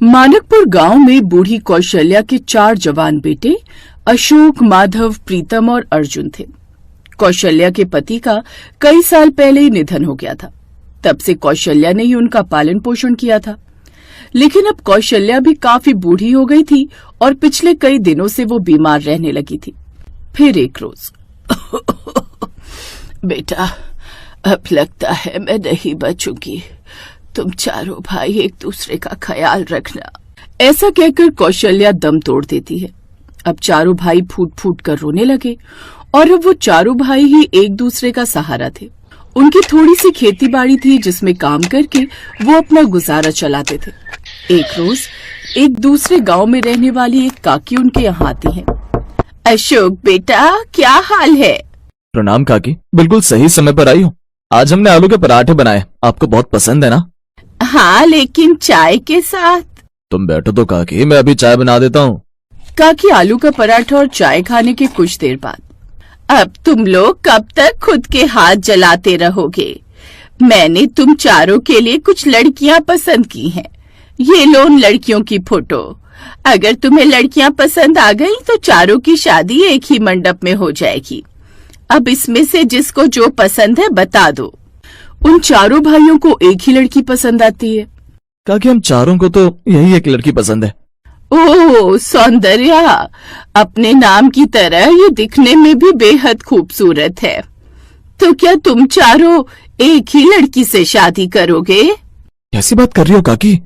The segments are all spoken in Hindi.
मानकपुर गांव में बूढ़ी कौशल्या के 4 जवान बेटे अशोक, माधव, प्रीतम और अर्जुन थे। कौशल्या के पति का कई साल पहले ही निधन हो गया था। तब से कौशल्या ने ही उनका पालन पोषण किया था। लेकिन अब कौशल्या भी काफी बूढ़ी हो गई थी और पिछले कई दिनों से वो बीमार रहने लगी थी। फिर एक रोज बेटा, अब लगता है मैं नहीं बचूंगी। तुम चारों भाई एक दूसरे का ख्याल रखना। ऐसा कहकर कौशल्या दम तोड़ देती है। अब चारों भाई फूट फूट कर रोने लगे और अब वो चारों भाई ही एक दूसरे का सहारा थे। उनकी थोड़ी सी खेती बाड़ी थी जिसमें काम करके वो अपना गुजारा चलाते थे। एक रोज एक दूसरे गांव में रहने वाली एक काकी उनके यहाँ आती है। अशोक बेटा, क्या हाल है? प्रणाम काकी, बिल्कुल सही समय पर आई हूँ। आज हमने आलू के पराठे बनाए, आपको बहुत पसंद है ना? हाँ, लेकिन चाय के साथ। तुम बैठो तो काकी, मैं अभी चाय बना देता हूँ। काकी आलू का पराठा और चाय खाने के कुछ देर बाद, अब तुम लोग कब तक खुद के हाथ जलाते रहोगे? मैंने तुम चारों के लिए कुछ लड़कियां पसंद की हैं। ये लो उन लड़कियों की फोटो। अगर तुम्हें लड़कियां पसंद आ गई तो चारों की शादी एक ही मंडप में हो जाएगी। अब इसमें से जिसको जो पसंद है बता दो। उन चारों भाइयों को एक ही लड़की पसंद आती है। काकी, हम चारों को तो यही एक लड़की पसंद है। ओह सौंदर्या, अपने नाम की तरह ये दिखने में भी बेहद खूबसूरत है। तो क्या तुम चारों एक ही लड़की से शादी करोगे? कैसी बात कर रही हो काकी?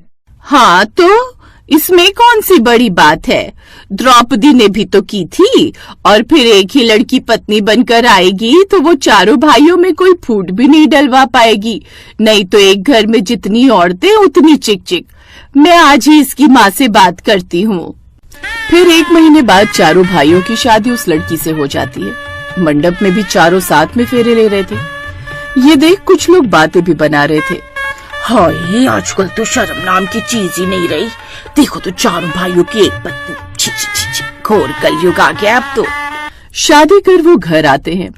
हाँ, तो इसमें कौन सी बड़ी बात है? द्रौपदी ने भी तो की थी। और फिर एक ही लड़की पत्नी बनकर आएगी तो वो चारों भाइयों में कोई फूट भी नहीं डलवा पाएगी। नहीं तो एक घर में जितनी औरतें उतनी चिक चिक। मैं आज ही इसकी माँ से बात करती हूँ। फिर 1 महीने बाद चारों भाइयों की शादी उस लड़की से हो जाती है। मंडप में भी चारों साथ में फेरे ले रहे थे। ये देख कुछ लोग बातें भी बना रहे थे। हाय, आजकल तो शर्म नाम की चीज ही नहीं रही। देखो तो चारों भाइयों की एक पत्नी। छी छी छी छी, घोर कलयुग आ गया अब तो। शादी कर वो घर आते हैं।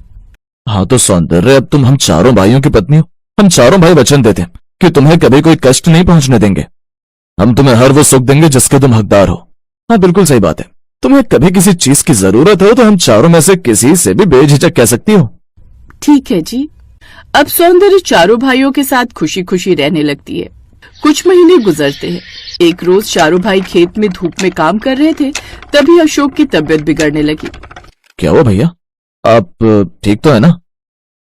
हाँ तो सौंदर्य, अब तुम हम चारों भाइयों की पत्नी हो। हम चारों भाई वचन देते हैं कि तुम्हें कभी कोई कष्ट नहीं पहुंचने देंगे। हम तुम्हें हर वो सुख देंगे जिसके तुम हकदार हो। हाँ बिल्कुल सही बात है। तुम्हें कभी किसी चीज की जरूरत हो तो हम चारों में से किसी से भी बेझिझक कह सकती हो। ठीक है जी। अब सौंदर्य चारों भाइयों के साथ खुशी खुशी रहने लगती है। कुछ महीने गुजरते हैं। एक रोज चारों भाई खेत में धूप में काम कर रहे थे, तभी अशोक की तबीयत बिगड़ने लगी। क्या हुआ भैया, आप ठीक तो है ना?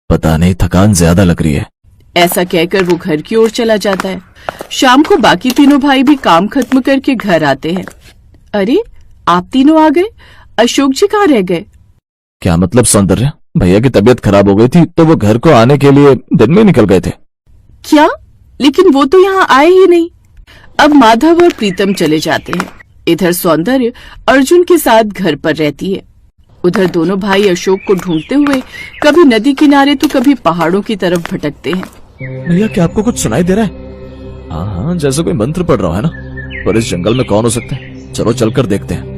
पता नहीं, थकान ज्यादा लग रही है। ऐसा कहकर वो घर की ओर चला जाता है। शाम को बाकी तीनों भाई भी काम खत्म करके घर आते हैं। अरे, आप तीनों आ गए? अशोक जी कहाँ रह गए? क्या मतलब सौंदर्य? भैया की तबीयत खराब हो गई थी तो वो घर को आने के लिए दिन में निकल गए थे। क्या? लेकिन वो तो यहाँ आए ही नहीं। अब माधव और प्रीतम चले जाते हैं। इधर सौंदर्य अर्जुन के साथ घर पर रहती है। उधर दोनों भाई अशोक को ढूंढते हुए कभी नदी किनारे तो कभी पहाड़ों की तरफ भटकते हैं। भैया, क्या आपको कुछ सुनाई दे रहा है? हाँ, जैसे कोई मंत्र पढ़ रहा है ना। पर इस जंगल में कौन हो सकता है? चलो चलकर देखते हैं।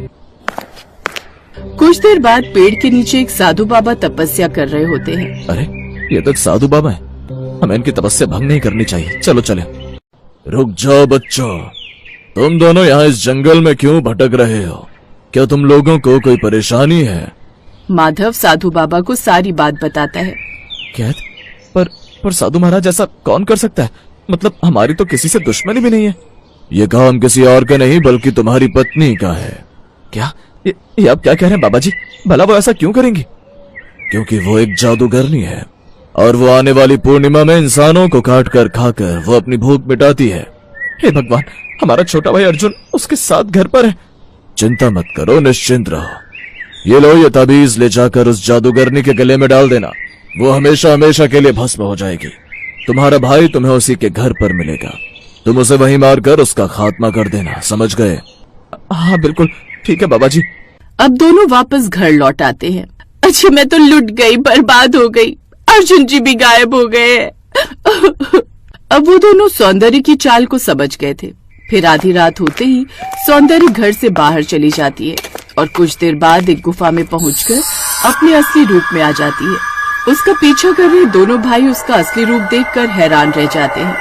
कुछ देर बाद पेड़ के नीचे एक साधु बाबा तपस्या कर रहे होते हैं। अरे, ये तो एक साधु बाबा है। हमें इनकी तपस्या भंग नहीं करनी चाहिए। चलो चले। रुक जाओ बच्चों, तुम दोनों यहाँ इस जंगल में क्यों भटक रहे हो? क्या तुम लोगों को कोई परेशानी है? माधव साधु बाबा को सारी बात बताता है। क्या? पर साधु महाराज, ऐसा कौन कर सकता है? मतलब हमारी तो किसी से दुश्मनी भी नहीं है। ये काम किसी और का नहीं बल्कि तुम्हारी पत्नी का है। क्या? ये आप क्या कह रहे हैं बाबा जी? भला वो ऐसा क्यों करेंगी? क्योंकि वो एक जादूगरनी है और वो आने वाली पूर्णिमा में इंसानों को काट कर खाकर वो अपनी भूख मिटाती है। हे भगवान, हमारा छोटा भाई अर्जुन उसके साथ घर पर है। चिंता मत करो, निश्चिंत रहो। ये लो, ये ताबीज ले जाकर उस जादूगरनी के गले में डाल देना। वो हमेशा हमेशा के लिए भस्म हो जाएगी। तुम्हारा भाई तुम्हें उसी के घर पर मिलेगा। तुम उसे वहीं मारकर उसका खात्मा कर देना, समझ गए? हाँ बिल्कुल ठीक है बाबा जी। अब दोनों वापस घर लौट आते हैं। अच्छा, मैं तो लुट गई, बर्बाद हो गई। अर्जुन जी भी गायब हो गए। अब वो दोनों सौंदर्य की चाल को समझ गए थे। फिर आधी रात होते ही सौंदर्य घर से बाहर चली जाती है और कुछ देर बाद एक गुफा में पहुंचकर अपने असली रूप में आ जाती है। उसका पीछा कर रहे दोनों भाई उसका असली रूप देखकर हैरान रह जाते हैं।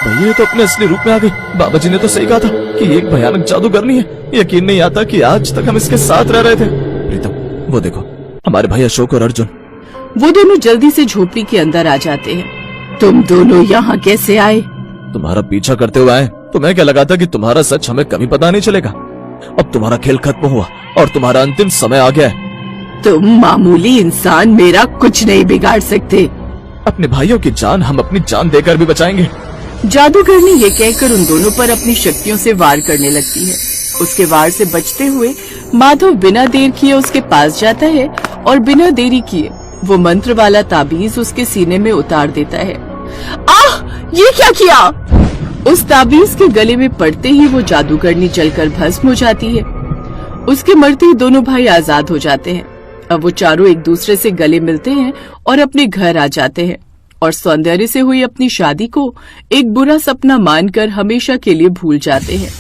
भैया ये तो अपने असली रूप में आ गई। बाबा जी ने तो सही कहा था कि ये एक भयानक जादूगरनी है। यकीन नहीं आता कि आज तक हम इसके साथ रह रहे थे। प्रीतम वो देखो, हमारे भाई अशोक और अर्जुन। वो दोनों जल्दी से झोपड़ी के अंदर आ जाते हैं। तुम दोनों यहाँ कैसे आए? तुम्हारा पीछा करते हुए आए। तुम्हें क्या लगा था कि तुम्हारा सच हमें कभी पता नहीं चलेगा? अब तुम्हारा खेल खत्म हुआ और तुम्हारा अंतिम समय आ गया है। तुम मामूली इंसान मेरा कुछ नहीं बिगाड़ सकते। अपने भाइयों की जान हम अपनी जान देकर भी बचाएंगे। जादूगरनी ये कहकर उन दोनों पर अपनी शक्तियों से वार करने लगती है। उसके वार से बचते हुए माधव बिना देर किए उसके पास जाता है और बिना देरी किए वो मंत्र वाला ताबीज उसके सीने में उतार देता है। आह! ये क्या किया? उस ताबीज के गले में पड़ते ही वो जादूगरनी जलकर भस्म हो जाती है। उसके मरते ही दोनों भाई आजाद हो जाते हैं। अब वो चारों एक दूसरे से गले मिलते हैं और अपने घर आ जाते हैं और सौंदर्य से हुई अपनी शादी को एक बुरा सपना मानकर हमेशा के लिए भूल जाते हैं।